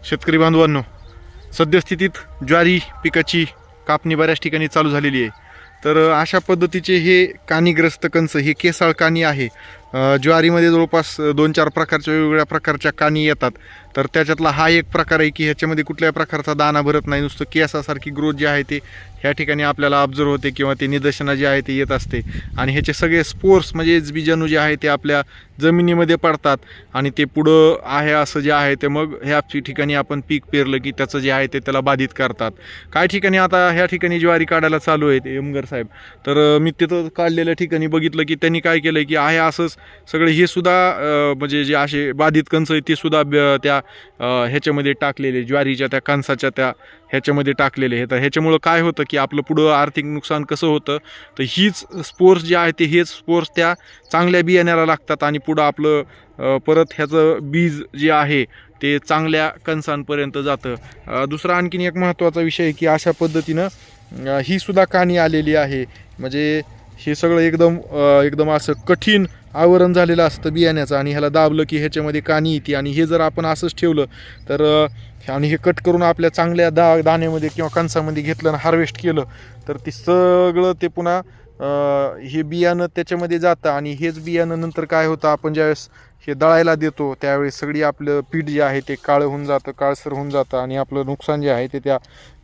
शेतकरी बांधवांनो, सद्यस्थितीत ज्वारी पिकाची कापणी बऱ्याच ठिकाणी चालू झालेली आहे. तर अशा पद्धतीचे हे कानीग्रस्त कंस, हे केसाळ कानी आहे. ज्वारीमध्ये जवळपास 2-4 प्रकारच्या वेगवेगळ्या प्रकारच्या कानी येतात. तर त्याच्यातला हा एक प्रकार आहे की ह्याच्यामध्ये कुठल्याही प्रकारचा दाना भरत नाही, नुसतं केसासारखी ग्रोथ जी आहे ते ह्या ठिकाणी आपल्याला ऑब्झर्व होते किंवा ते निदर्शना जे आहे ते येत असते. आणि ह्याचे सगळे स्पोर्स म्हणजे बीजाणू जे आहे ते आपल्या जमिनीमध्ये पडतात आणि ते पुढं आहे असं जे आहे ते मग ह्या ठिकाणी आपण पीक पेरलं की त्याचं जे आहे ते त्याला बाधित करतात. काही ठिकाणी आता ह्या ठिकाणी ज्वारी काढायला चालू आहे ते यमगर साहेब, तर मी तिथं काढलेल्या ठिकाणी बघितलं की त्यांनी काय केलं की आहे असंच सगळे हे सुद्धा म्हणजे जे असे बाधित कंस आहेत ते सुद्धा त्या ह्याच्यामध्ये टाकलेले, ज्वारीच्या त्या कणसाच्या त्या ह्याच्यामध्ये टाकलेले आहेत. ह्याच्यामुळं काय होतं की आपलं पुढं आर्थिक नुकसान कसं होतं, तर हीच स्पोर्स जे आहे ते हेच स्पोर्स त्या चांगल्या बियाण्याला लागतात आणि पुढं आपलं परत ह्याचं बीज जे आहे ते चांगल्या कणसांपर्यंत जातं. दुसरा आणखीन एक महत्त्वाचा विषय आहे की अशा पद्धतीनं ही सुद्धा कानी आलेली आहे. म्हणजे हे सगळं एकदम असं कठीण आवरण झालेलं असतं बियाण्याचं आणि ह्याला दाबलं की ह्याच्यामध्ये कानी येते. आणि हे जर आपण असंच ठेवलं तर आणि हे कट करून आपल्या चांगल्या दाण्यामध्ये किंवा कणसामध्ये घेतलं आणि हार्वेस्ट केलं तर ते सगळं ते पुन्हा हे बियाणं त्याच्यामध्ये जातं. आणि हेच बियाणं नंतर काय होतं, आपण ज्यावेळेस हे दळायला देतो त्यावेळेस सगळी आपलं पीठ जे आहे ते काळं होऊन जातं, काळसर होऊन जातं आणि आपलं नुकसान जे आहे ते त्या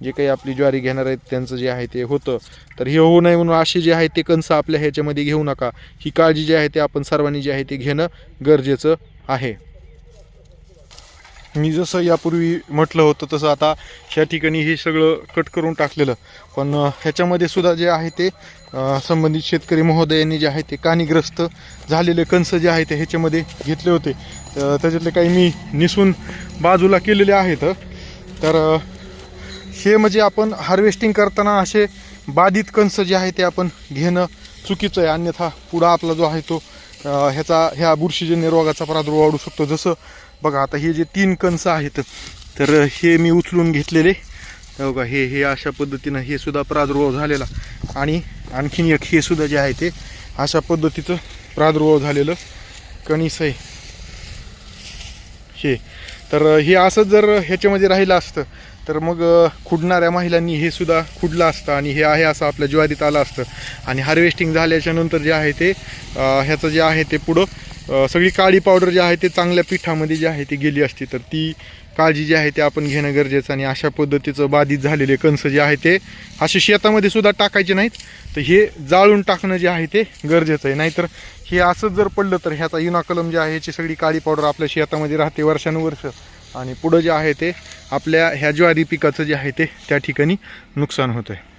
जे काही आपली ज्वारी घेणार आहेत त्यांचं जे आहे ते होतं. तर हे होऊ नये म्हणून असे जे आहे ते कंस आपल्या ह्याच्यामध्ये घेऊ नका. ही काळजी जी आहे ते आपण सर्वांनी जे आहे ते घेणं गरजेचं आहे. मी जसं यापूर्वी म्हटलं होतं तसं आता ह्या ठिकाणी हे सगळं कट करून टाकलेलं, पण ह्याच्यामध्ये सुद्धा जे आहे ते संबंधित शेतकरी महोदयांनी जे आहे ते कानीग्रस्त झालेले कंस जे आहे ते ह्याच्यामध्ये घेतले होते. त्याच्यातले काही मी निसून बाजूला केलेले आहेत. तर हे म्हणजे आपण हार्वेस्टिंग करताना असे बाधित कंस जे आहे ते आपण घेणं चुकीचं आहे. अन्यथा पुढं आपला जो आहे तो ह्या बुरशीजन्य रोगाचा प्रादुर्भाव वाढू शकतो. जसं बघा आता हे जे 3 कंस आहेत तर हे मी उचलून घेतलेले बघा, हे अशा पद्धतीनं हे सुद्धा प्रादुर्भाव झालेला. आणि आणखीन एक हे सुद्धा जे आहे ते अशा पद्धतीचं प्रादुर्भाव झालेलं कणीस आहे हे. तर हे असंच जर ह्याच्यामध्ये राहिलं असतं तर मग खुडणाऱ्या महिलांनी हे सुद्धा खुडलं असतं आणि हे आहे असं आपल्या ज्वारीत आलं असतं. आणि हार्वेस्टिंग झाल्याच्या नंतर जे आहे ते ह्याचं जे आहे ते पुढं सगळी काळी पावडर जी आहे ते चांगल्या पिठामध्ये जी आहे ती गेली असती. तर ती काळजी जी आहे ते आपण घेणं गरजेचं. आणि अशा पद्धतीचं बाधित झालेले कंस जे आहे ते असे शेतामध्ये सुद्धा टाकायचे नाहीत, तर हे जाळून टाकणं जे आहे ते गरजेचं आहे. नाहीतर हे असंच जर पडलं तर ह्याचा युनाकलम जे आहे ह्याची सगळी काळी पावडर आपल्या शेतामध्ये राहते वर्षानुवर्ष आणि पुढं जे आहे ते आपल्या ह्या ज्वारी पिकाचं जे आहे ते त्या ठिकाणी नुकसान होतं आहे.